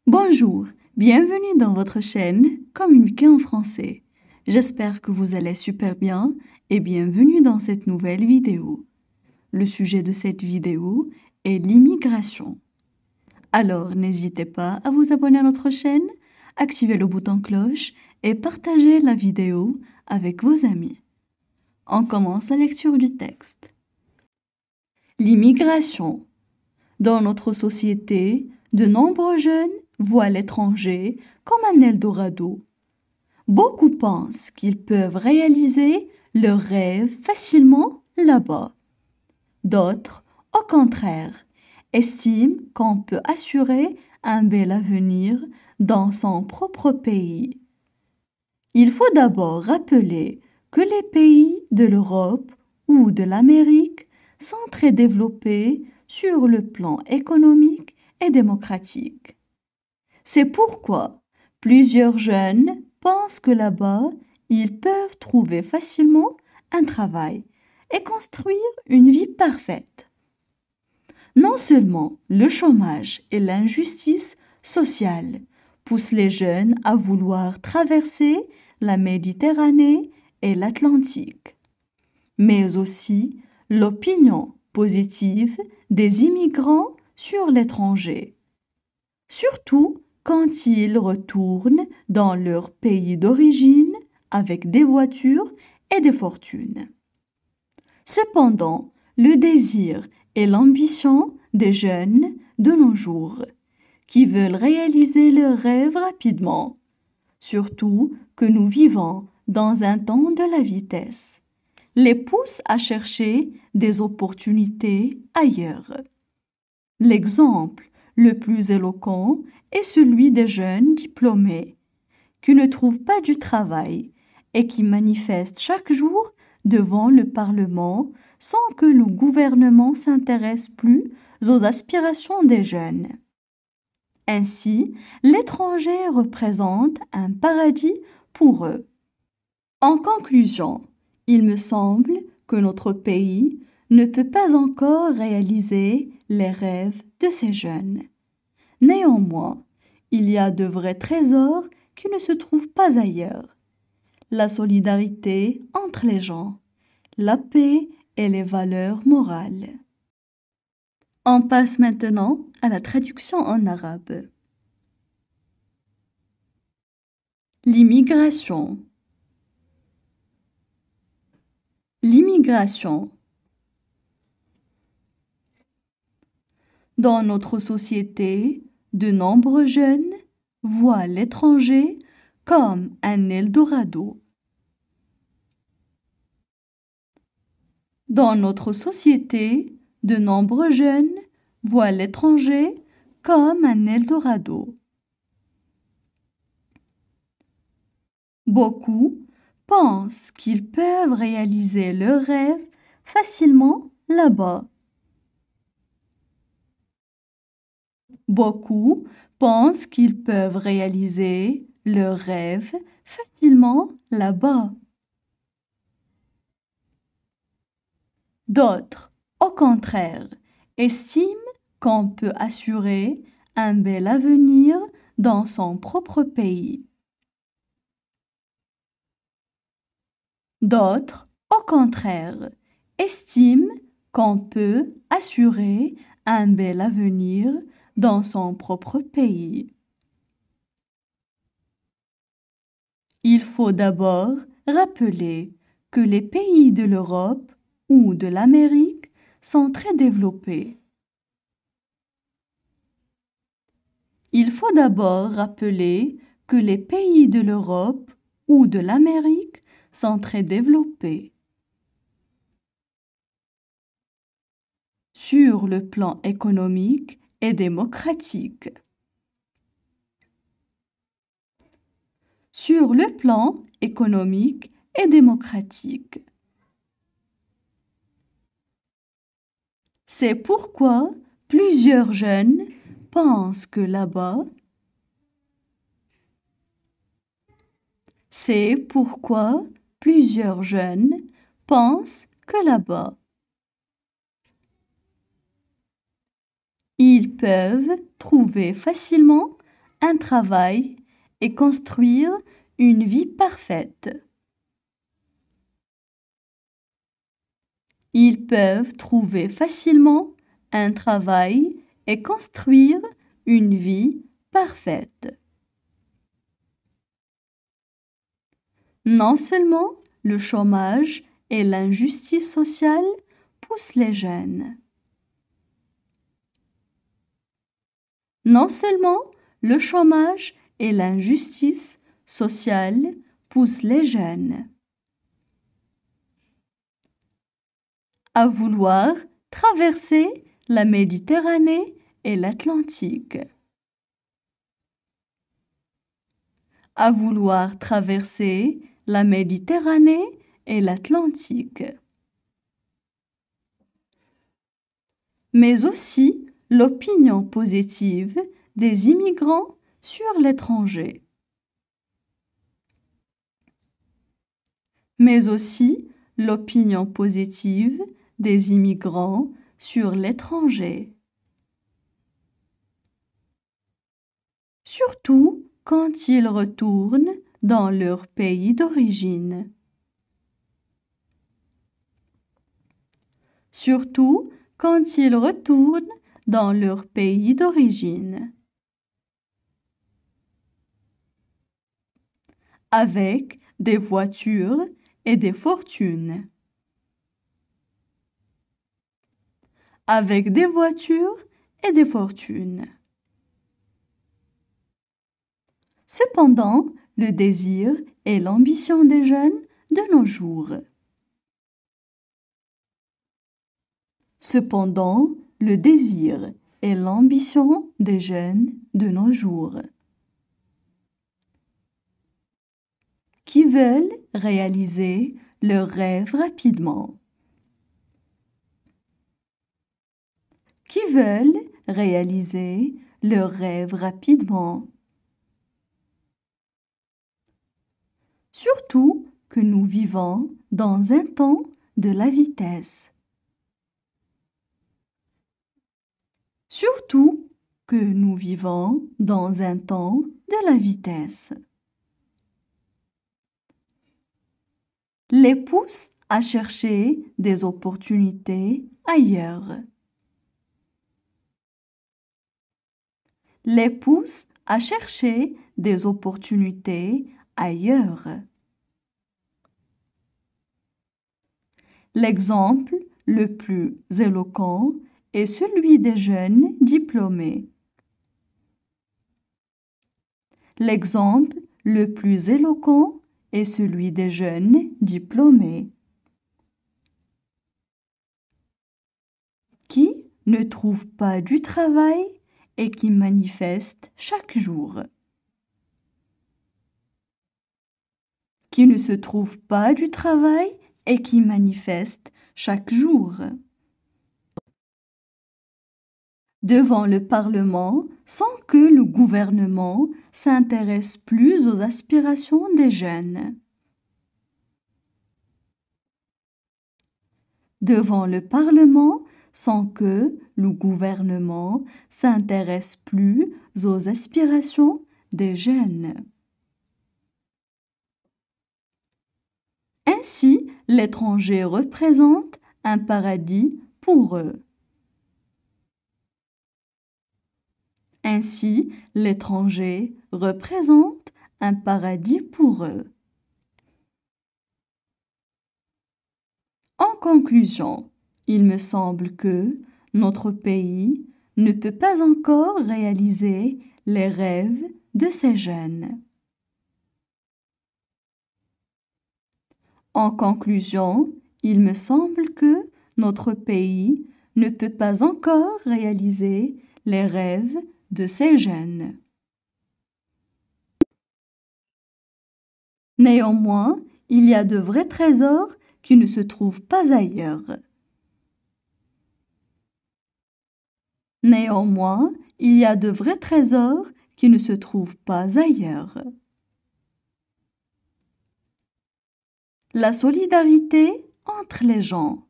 Bonjour, bienvenue dans votre chaîne Communiquer en français. J'espère que vous allez super bien et bienvenue dans cette nouvelle vidéo. Le sujet de cette vidéo est l'immigration. Alors n'hésitez pas à vous abonner à notre chaîne, activer le bouton cloche et partager la vidéo avec vos amis. On commence la lecture du texte. L'immigration. Dans notre société, de nombreux jeunes voient l'étranger comme un Eldorado. Beaucoup pensent qu'ils peuvent réaliser leurs rêves facilement là-bas. D'autres, au contraire, estiment qu'on peut assurer un bel avenir dans son propre pays. Il faut d'abord rappeler que les pays de l'Europe ou de l'Amérique sont très développés sur le plan économique et démocratique. C'est pourquoi plusieurs jeunes pensent que là-bas, ils peuvent trouver facilement un travail et construire une vie parfaite. Non seulement le chômage et l'injustice sociale poussent les jeunes à vouloir traverser la Méditerranée et l'Atlantique, mais aussi l'opinion positive des immigrants sur l'étranger, surtout quand ils retournent dans leur pays d'origine avec des voitures et des fortunes. Cependant, le désir et l'ambition des jeunes de nos jours, qui veulent réaliser leurs rêves rapidement, surtout que nous vivons dans un temps de la vitesse, les poussent à chercher des opportunités ailleurs. L'exemple le plus éloquent est celui des jeunes diplômés qui ne trouvent pas du travail et qui manifestent chaque jour devant le Parlement sans que le gouvernement s'intéresse plus aux aspirations des jeunes. Ainsi, l'étranger représente un paradis pour eux. En conclusion, il me semble que notre pays ne peut pas encore réaliser les rêves de ces jeunes. Néanmoins, il y a de vrais trésors qui ne se trouvent pas ailleurs. La solidarité entre les gens, la paix et les valeurs morales. On passe maintenant à la traduction en arabe. L'immigration. L'immigration. Dans notre société, de nombreux jeunes voient l'étranger comme un Eldorado. Dans notre société, de nombreux jeunes voient l'étranger comme un Eldorado. Beaucoup pensent qu'ils peuvent réaliser leurs rêves facilement là-bas. Beaucoup pensent qu'ils peuvent réaliser leurs rêves facilement là-bas. D'autres, au contraire, estiment qu'on peut assurer un bel avenir dans son propre pays. D'autres, au contraire, estiment qu'on peut assurer un bel avenir dans son propre pays. Il faut d'abord rappeler que les pays de l'Europe ou de l'Amérique sont très développés. Il faut d'abord rappeler que les pays de l'Europe ou de l'Amérique sont très développés. Sur le plan économique et démocratique. Sur le plan économique et démocratique. C'est pourquoi plusieurs jeunes pensent que là-bas, ils peuvent trouver facilement un travail et construire une vie parfaite. Ils peuvent trouver facilement un travail et construire une vie parfaite. Non seulement le chômage et l'injustice sociale poussent les jeunes. Non seulement le chômage et l'injustice sociale poussent les jeunes à vouloir traverser la Méditerranée et l'Atlantique. À vouloir traverser la Méditerranée et l'Atlantique. Mais aussi l'opinion positive des immigrants sur l'étranger. Mais aussi l'opinion positive des immigrants sur l'étranger. Surtout quand ils retournent dans leur pays d'origine. Surtout quand ils retournent dans leur pays d'origine. Avec des voitures et des fortunes. Avec des voitures et des fortunes. Cependant, le désir et l'ambition des jeunes de nos jours. Cependant, le désir et l'ambition des jeunes de nos jours. Qui veulent réaliser leurs rêves rapidement. Qui veulent réaliser leurs rêves rapidement. Surtout que nous vivons dans un temps de la vitesse. Surtout que nous vivons dans un temps de la vitesse. Les pousse à chercher des opportunités ailleurs. Les pousse à chercher des opportunités ailleurs. L'exemple le plus éloquent est celui des jeunes diplômés. L'exemple le plus éloquent est celui des jeunes diplômés qui ne trouvent pas du travail et qui manifestent chaque jour. Qui ne se trouvent pas du travail et qui manifestent chaque jour. Devant le Parlement sans que le gouvernement s'intéresse plus aux aspirations des jeunes. Devant le Parlement sans que le gouvernement s'intéresse plus aux aspirations des jeunes. Ainsi, l'étranger représente un paradis pour eux. Ainsi, l'étranger représente un paradis pour eux. En conclusion, il me semble que notre pays ne peut pas encore réaliser les rêves de ces jeunes. En conclusion, il me semble que notre pays ne peut pas encore réaliser les rêves de ces jeunes. Néanmoins, il y a de vrais trésors qui ne se trouvent pas ailleurs. Néanmoins, il y a de vrais trésors qui ne se trouvent pas ailleurs. La solidarité entre les gens,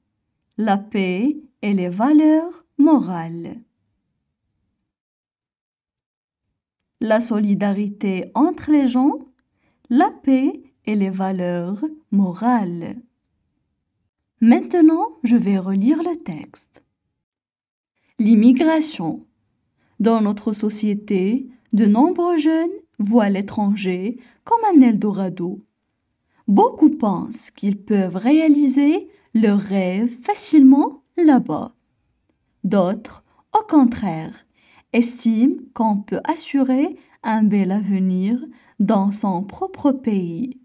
la paix et les valeurs morales. la solidarité entre les gens, la paix et les valeurs morales. Maintenant, je vais relire le texte. L'immigration. Dans notre société, de nombreux jeunes voient l'étranger comme un Eldorado. Beaucoup pensent qu'ils peuvent réaliser leurs rêves facilement là-bas. D'autres, au contraire, estiment qu'on peut assurer un bel avenir dans son propre pays.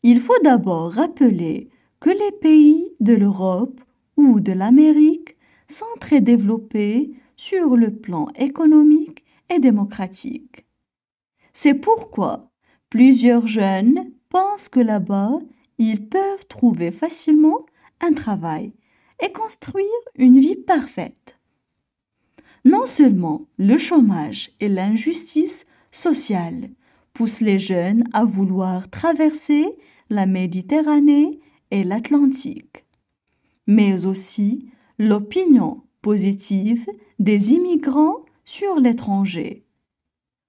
Il faut d'abord rappeler que les pays de l'Europe ou de l'Amérique sont très développés sur le plan économique et démocratique. C'est pourquoi plusieurs jeunes pensent que là-bas, ils peuvent trouver facilement un travail et construire une vie parfaite. Non seulement le chômage et l'injustice sociale poussent les jeunes à vouloir traverser la Méditerranée et l'Atlantique, mais aussi l'opinion positive des immigrants sur l'étranger,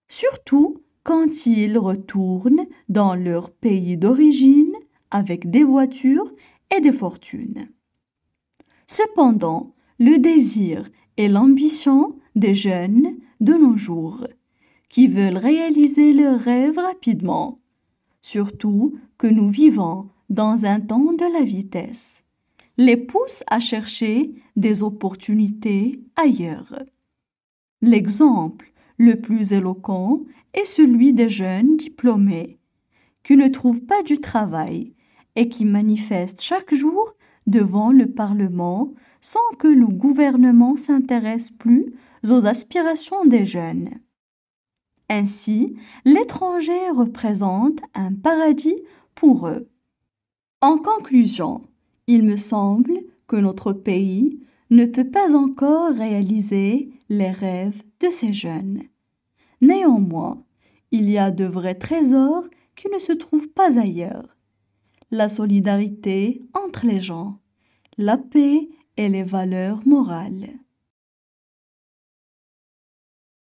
surtout quand ils retournent dans leur pays d'origine avec des voitures et des fortunes. Cependant, le désir et l'ambition des jeunes de nos jours, qui veulent réaliser leurs rêves rapidement, surtout que nous vivons dans un temps de la vitesse, les poussent à chercher des opportunités ailleurs. L'exemple le plus éloquent est celui des jeunes diplômés qui ne trouvent pas du travail et qui manifestent chaque jour devant le Parlement sans que le gouvernement s'intéresse plus aux aspirations des jeunes. Ainsi, l'étranger représente un paradis pour eux. En conclusion, il me semble que notre pays ne peut pas encore réaliser les rêves de ces jeunes. Néanmoins, il y a de vrais trésors qui ne se trouvent pas ailleurs. La solidarité entre les gens, la paix et les valeurs morales.